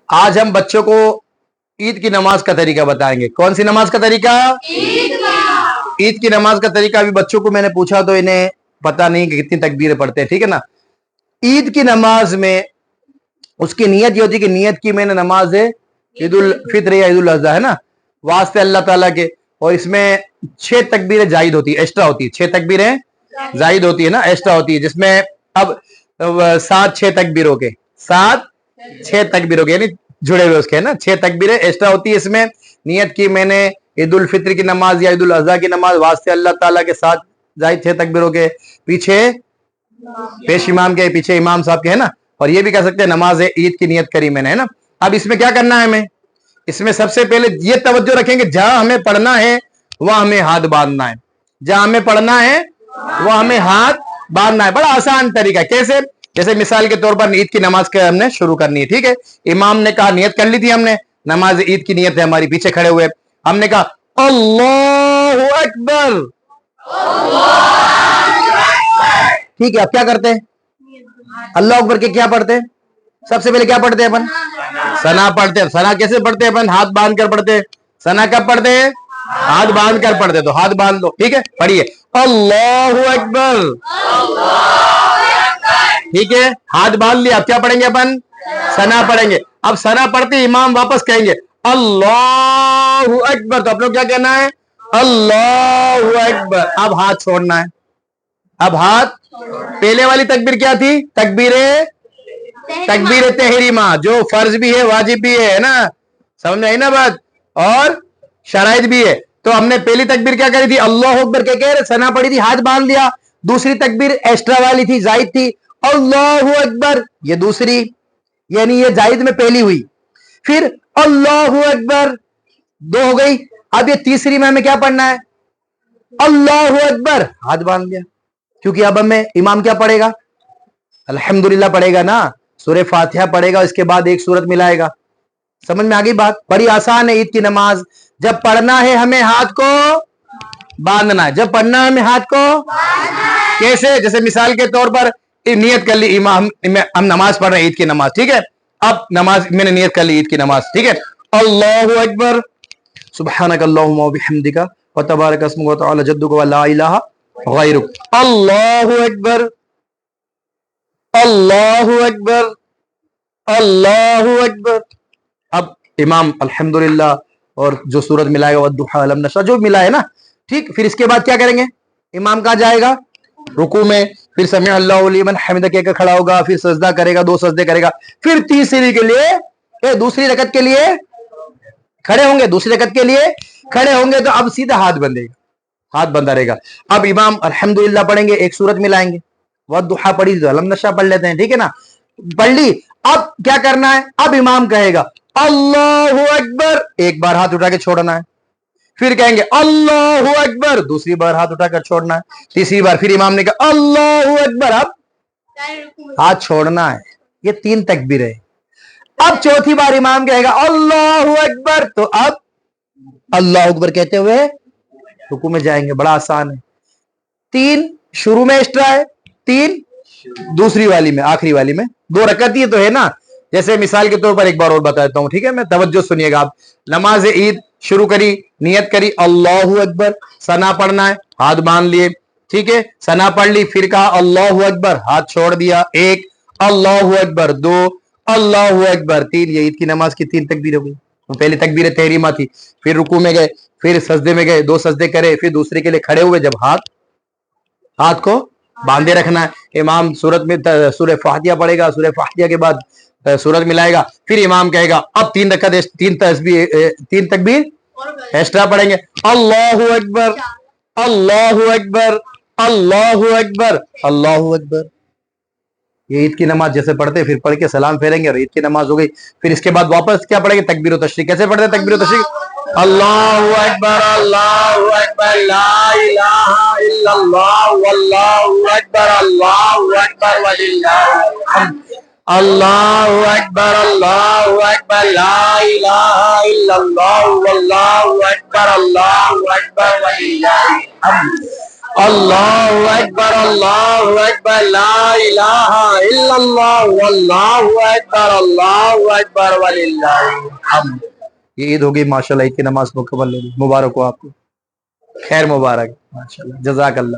آج ہم بچوں کو عید کی نماز کا طریقہ بتائیں گے. کون سی نماز کا طریقہ؟ عید کی نماز کا طریقہ. ابھی بچوں کو میں نے پوچھا تو انہیں پتا نہیں کہ کتنی تکبیریں پڑھتے ہیں, ٹھیک ہے نا. عید کی نماز میں اس کی نیت یہ ہوتی ہے کہ نیت کی میں نے نماز ہے عید الفطر یا عید الاضحیٰ ہے نا, واسطے اللہ تعالیٰ کے, اور اس میں 6 تکبیریں زائد ہوتی ہے, ایکسٹرا ہوتی ہے. 6 تکبیریں زائد ہوتی ہے نا, ایکسٹرا ہوتی ہے, جس میں اب 7-6 تکبیروں کے 7-6 تکبیروں کے یعنی جڑے ہوئے اس کے نا 6 تکبیریں ایکسٹرا ہوتی ہے. اس میں نیت کی میں نے عید الفطر کی نماز یا عید الاضحیٰ کی نماز واسطے اللہ تعالیٰ کے 7 زائد 6 تکبیروں کے, پیچھے پیش امام کے, پیچھے امام صاحب کے ہے نا. اور یہ بھی کہہ سکتے ہیں نماز عید کی نیت کری میں نے ہے نا. اب اس میں کیا کرنا ہے ہمیں؟ اس میں سب سے پہلے یہ توجہ رکھیں کہ جہاں ہمیں پڑھنا ہے وہاں ہمیں ہاتھ باندھنا ہے. جہاں ہمیں پڑھنا ہے وہ ہمیں ہاتھ باندھنا ہے. بڑا آسان طریقہ ہے. کیسے؟ جیسے مثال کے طور پر عید کی نماز کا ہم نے شروع کرنی ہے, ٹھیک ہے. امام نے کہا, نیت کر لی تھی ہم نے, نماز عید کی نیت ہے ہماری, پیچھے کھڑے ہوئے ہم نے کہا اللہ اکبر, ٹھیک ہے. اب کیا کرتے ہیں؟ اللہ اکبر کے کیا پڑھتے ہیں؟ سب سے پہلے کیا پڑھتے ہیں اپن؟ ثنا پڑھتے ہیں. ثنا کیسے پڑھتے ہیں اپن؟ ہاتھ باندھ کر پڑھتے ہیں. ثنا کب پڑھتے ہیں؟ ہاتھ باندھ کر پڑھتے. تو ہاتھ باندھ دو, ٹھیک ہے. پڑھیے اللہ اکبر, ٹھیک ہے. ہاتھ باندھ لیا. اب کیا پڑھیں گے اپن؟ ثنا پڑھیں گے. اب ثنا پڑھتے امام واپس کہیں گے اللہ اکبر, تو اپنے کیا کہنا ہے؟ اللہ اکبر. اب ہاتھ چھوڑنا ہے. اب ہاتھ, پہلے والی تکبیر کیا تھی؟ تکبیر تحریمہ, جو فرض بھی ہے واجب بھی ہے نا, سمجھ میں آئی نا بات, اور شرائط بھی ہے. تو ہم نے پہلی تکبیر کیا کری تھی؟ اللہ اکبر کے کہہ رہے, ثنا پڑھی تھی, ہاتھ باندھ لیا. دوسری تکبیر ایکسٹرا والی تھی, زائد تھی, اللہ اکبر, یہ دوسری, یعنی یہ زائد میں پہلی ہوئی. پھر اللہ اکبر 2 ہو گئی. اب یہ تیسری میں ہمیں کیا پڑھنا ہے؟ اللہ اکبر, ہاتھ باندھ لیا. کیونکہ اب ہمیں امام کیا پڑھے گا؟ الحمدللہ پڑھے گا نا, سورہ فاتحہ پڑھے گا, اس کے بعد ایک سورت ملائے گا. سمجھ میں آگئی بات؟ بڑی آسان ہے عید کی نماز. جب پڑھنا ہے ہمیں ہاتھ کو باندھنا ہے. جب پڑھنا ہے ہمیں ہاتھ کو کیسے؟ جیسے مثال کے طور پر نیت کر لی امام, ہم نماز پڑھ رہے ہیں عید کی نماز, ٹھیک ہے. اب نماز میں نے نیت کر لی عید کی نماز, ٹھیک ہے. اللہ اکبر, سبحانک اللہم و بحمدک و تبارک اسمک و تعالی جدک و لا الہ غیرک. اللہ اکبر, اللہ اکبر, اللہ اکبر. اب امام الحمدللہ اور جو سورت ملائے گا والضحیٰ الم نشرح جو ملا ہے نا, ٹھیک. پھر اس کے بعد کیا کریں گے؟ امام کہاں جائے گا؟ رکوع میں. پھر سمع اللہ لمن حمدہ کہہ کر کھڑا ہوگا, پھر سجدہ کرے گا, 2 سجدے کرے گا. پھر تیسری کے لیے, دوسری رکعت کے لیے کھڑے ہوں گے, دوسری رکعت کے لیے کھڑے ہوں گے. تو اب سیدھا ہاتھ بندھے گا, ہاتھ بندھا رہے گا. اب امام الحمدللہ پڑھیں گے, ایک سورت ملائیں گے, والضحیٰ پڑھی تو الم نشرح پڑھ لیتے ہیں, ٹھیک ہے نا, پڑھ لی. اب کیا کرنا ہے؟ اب امام کہے گا اللہ اکبر, ایک بار ہاتھ اٹھا کے چھوڑنا ہے. پھر کہیں گے اللہ اکبر, دوسری بار ہاتھ اٹھا کر چھوڑنا ہے. تیسری بار پھر امام نے کہا اللہ اکبر, اب ہاتھ چھوڑنا ہے. یہ 3 تکبیر ہے. اب چوتھی بار امام کہے گا اللہ اکبر, تو اب اللہ اکبر کہتے ہوئے رکوع میں جائیں گے. بڑا آسان ہے. 3 شروع میں ایکسٹرا ہے, 3 دوسری والی میں, آخری والی میں. 2 رکعت ہی تو ہے نا. جیسے مثال کے طور پر ایک بار اور بتاتا ہوں, ٹھیک ہے, میں توجہ سنیے گا آپ. نماز عید شروع کری, نیت کری اللہ اکبر, ثنا پڑھنا ہے, ہاتھ باندھ لیے, ٹھیک ہے. ثنا پڑھ لی, پھر کہا اللہ اکبر, ہاتھ چھوڑ دیا, 1 اللہ اکبر, 2 اللہ اکبر, 3. یہ عید کی نماز کی 3 تکبیر ہو گئی. پہلے تکبیر تحریمہ تھی, پھر رکوع میں گئے, پھر سجدے میں گئے, 2 سجدے کرے, پھر دوسرے کے لیے کھڑے ہوئے. جب ہاتھ کو باندھے رکھنا ہے. امام سورت میں سورہ فاتحہ پڑھے گا, سورہ فاتحہ کے بعد سورت ملائے گا. پھر امام کہے گا اب 3 رکعت 3 تکبیر ایکسٹرا پڑھیں گے. اللہ اکبر, اللہ اکبر, اللہ اکبر, اللہ اکبر. یہ عید کی نماز جیسے پڑھتے پھر پڑھ کے سلام پھیریں گے اور عید کی نماز ہو گئی. پھر اس کے بعد واپس کیا پڑھیں گے؟ تکبیر و تشریق. کیسے پڑھتے ہیں تکبیر و تشریق؟ اللہ اکبر, اللہ اکبر, لا الہ الا اللہ, واللہ اکبر, اللہ اکبر وللہ الحمد. اللہ اکبر, اللہ اکبر, لا الہ الا اللہ, واللہ اکبر, اللہ اکبر وللہ الحمد. اللہ اکبر اللہ اکبر لا الہ الا اللہ واللہ اکبر وللہ الحمد. یہ عید ہوگی ماشاءاللہ، عید کی نماز مکمل ہوگی. مبارک ہو آپ کو، خیر مبارک ماشاءاللہ، جزاک اللہ.